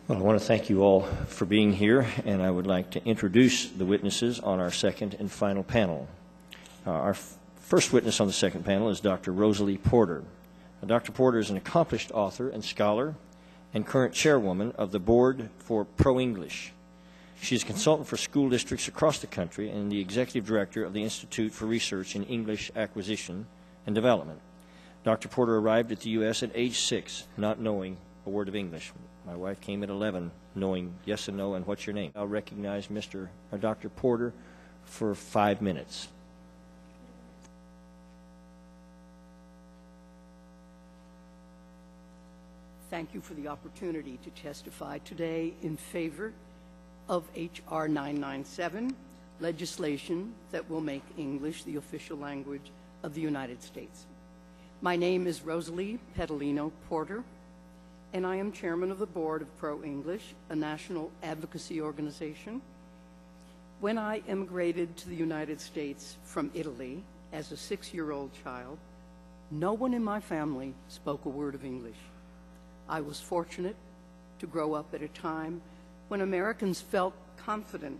Well, I want to thank you all for being here, and I would like to introduce the witnesses on our second and final panel. Our first witness on the second panel is Dr. Rosalie Porter. Now, Dr. Porter is an accomplished author and scholar and current chairwoman of the Board for ProEnglish. She is a consultant for school districts across the country and the executive director of the Institute for Research in English Acquisition and Development. Dr. Porter arrived at the U.S. at age 6, not knowing a word of English. My wife came at 11, knowing yes and no and what's your name. I'll recognize Dr. Porter for 5 minutes. Thank you for the opportunity to testify today in favor of HR997, legislation that will make English the official language of the United States. My name is Rosalie Porter, and I am chairman of the board of ProEnglish, a national advocacy organization. When I immigrated to the United States from Italy as a 6-year-old child, no one in my family spoke a word of English. I was fortunate to grow up at a time when Americans felt confident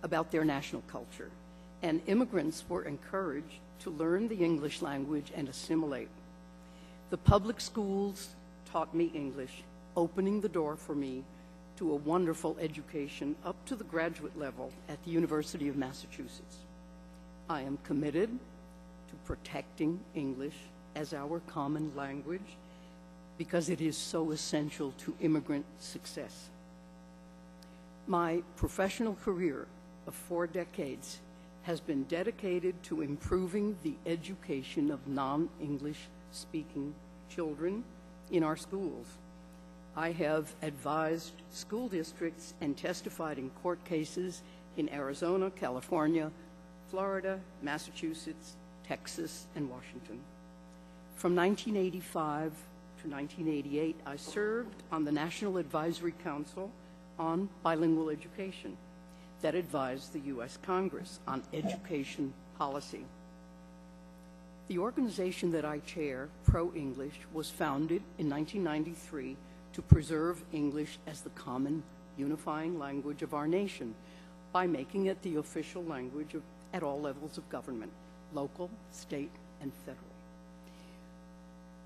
about their national culture, and immigrants were encouraged to learn the English language and assimilate. The public schools taught me English, opening the door for me to a wonderful education up to the graduate level at the University of Massachusetts. I am committed to protecting English as our common language because it is so essential to immigrant success. My professional career of 4 decades has been dedicated to improving the education of non-English speaking children in our schools. I have advised school districts and testified in court cases in Arizona, California, Florida, Massachusetts, Texas, and Washington. From 1985 to 1988, I served on the National Advisory Council on Bilingual Education that advised the U.S. Congress on education policy. The organization that I chair, ProEnglish, was founded in 1993 to preserve English as the common unifying language of our nation by making it the official language at all levels of government, local, state, and federal.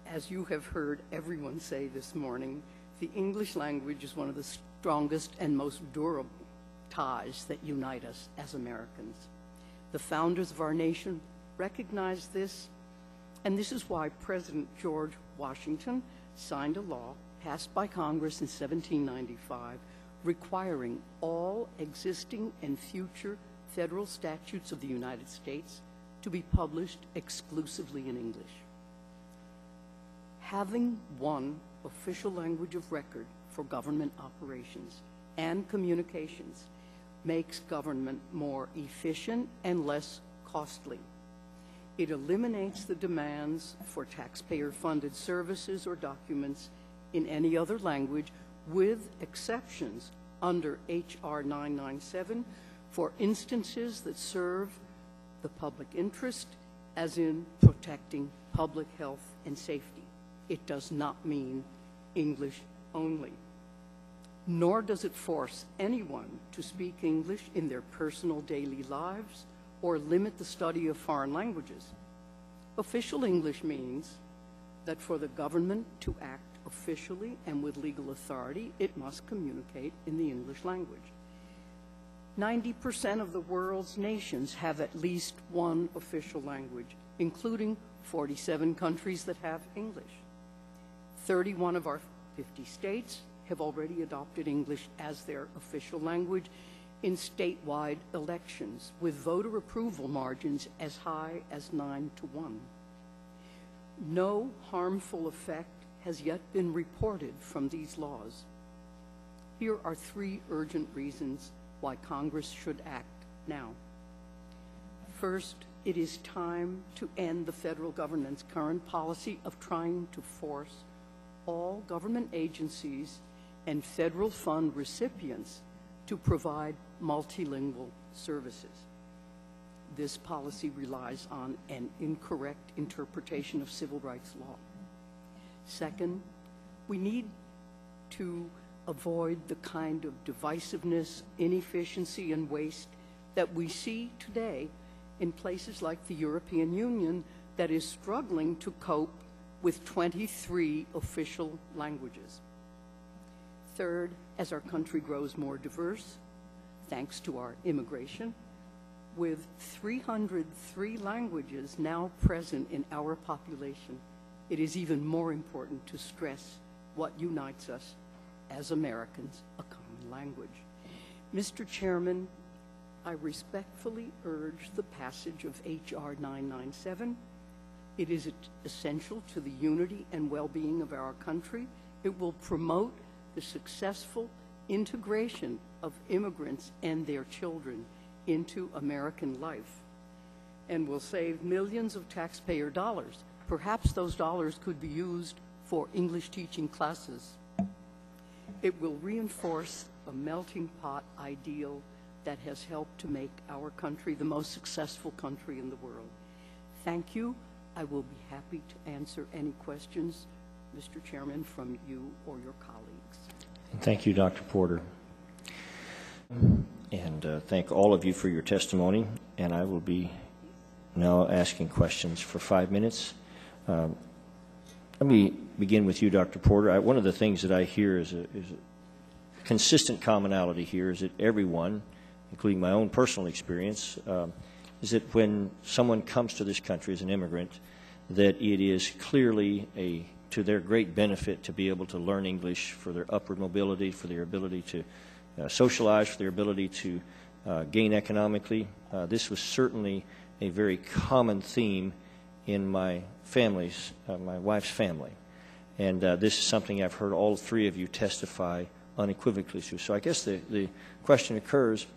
As you have heard everyone say this morning, the English language is one of the strongest and most durable ties that unite us as Americans. The founders of our nation recognized this, and this is why President George Washington signed a law passed by Congress in 1795 requiring all existing and future federal statutes of the United States to be published exclusively in English. Having one official language of record for government operations and communications makes government more efficient and less costly. It eliminates the demands for taxpayer-funded services or documents in any other language, with exceptions under HR 997 for instances that serve the public interest, as in protecting public health and safety. It does not mean English only. Nor does it force anyone to speak English in their personal daily lives or limit the study of foreign languages. Official English means that for the government to act officially and with legal authority, it must communicate in the English language. 90% of the world's nations have at least one official language, including 47 countries that have English. 31 of our 50 states have already adopted English as their official language in statewide elections, with voter approval margins as high as 9-1. No harmful effect has yet been reported from these laws. Here are 3 urgent reasons why Congress should act now. First, it is time to end the federal government's current policy of trying to force all government agencies and federal fund recipients to provide multilingual services. This policy relies on an incorrect interpretation of civil rights law. Second, we need to avoid the kind of divisiveness, inefficiency, and waste that we see today in places like the European Union that is struggling to cope with 23 official languages. Third, as our country grows more diverse, thanks to our immigration, with 303 languages now present in our population, it is even more important to stress what unites us as Americans, a common language. Mr. Chairman, I respectfully urge the passage of HR 997. It is essential to the unity and well-being of our country. It will promote the successful integration of immigrants and their children into American life, and will save millions of taxpayer dollars. Perhaps those dollars could be used for English teaching classes. It will reinforce a melting pot ideal that has helped to make our country the most successful country in the world. Thank you. I will be happy to answer any questions, Mr. Chairman, from you or your colleagues. Thank you, Dr. Porter. And thank all of you for your testimony. And I will be now asking questions for 5 minutes. Let me begin with you, Dr. Porter. One of the things that I hear is a consistent commonality here is that everyone, including my own personal experience, is that when someone comes to this country as an immigrant, that it is clearly to their great benefit to be able to learn English for their upward mobility, for their ability to socialize, for their ability to gain economically. This was certainly a very common theme in my family's, my wife's family. And this is something I've heard all three of you testify unequivocally to. So I guess the question occurs,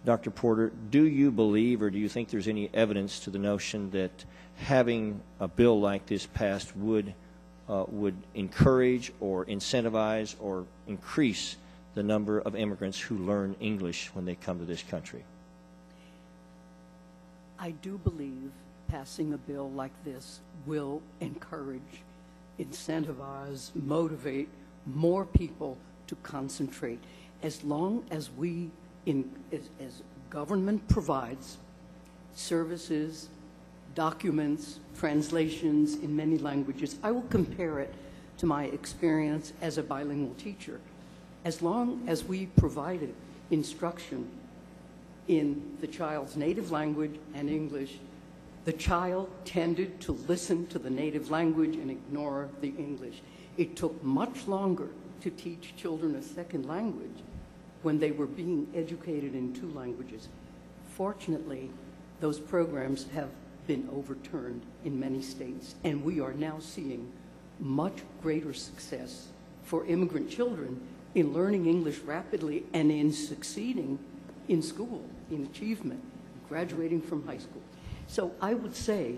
Dr. Porter, do you believe or do you think there's any evidence to the notion that having a bill like this passed would encourage or incentivize or increase the number of immigrants who learn English when they come to this country? I do believe passing a bill like this will encourage, incentivize, motivate more people to concentrate. As long as as government provides services, documents, translations in many languages, I will compare it to my experience as a bilingual teacher. As long as we provided instruction in the child's native language and English, the child tended to listen to the native language and ignore the English. It took much longer to teach children a second language when they were being educated in two languages. Fortunately, those programs have been overturned in many states, and we are now seeing much greater success for immigrant children in learning English rapidly and in succeeding in school, in achievement, graduating from high school. So I would say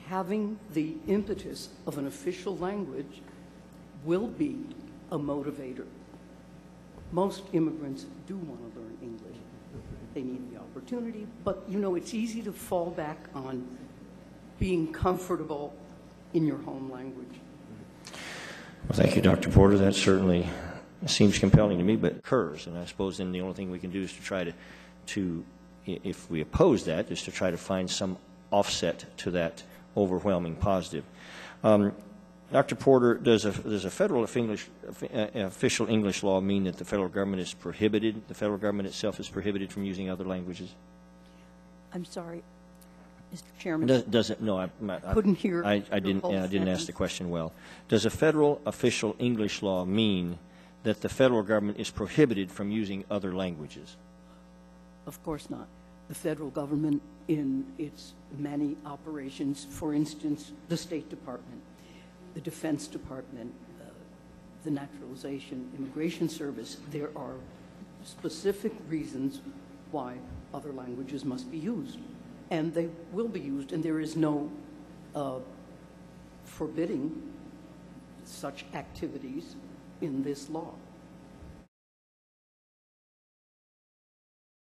having the impetus of an official language will be a motivator. Most immigrants do want to learn English. They need the opportunity, but you know, it's easy to fall back on being comfortable in your home language. Well, thank you, Dr. Porter. That certainly seems compelling to me, but it occurs, and I suppose then the only thing we can do is to try to if we oppose that, is to try to find some offset to that overwhelming positive. Dr. Porter, does a federal official English law mean that the federal government is prohibited, the federal government itself is prohibited from using other languages? I'm sorry, Mr. Chairman. Does it? No, I couldn't hear. I didn't ask the question well. Does a federal official English law mean that the federal government is prohibited from using other languages? Of course not. The federal government, in its many operations, for instance, the State Department, the Defense Department, the Naturalization Immigration Service, there are specific reasons why other languages must be used. And they will be used, and there is no forbidding such activities in this law.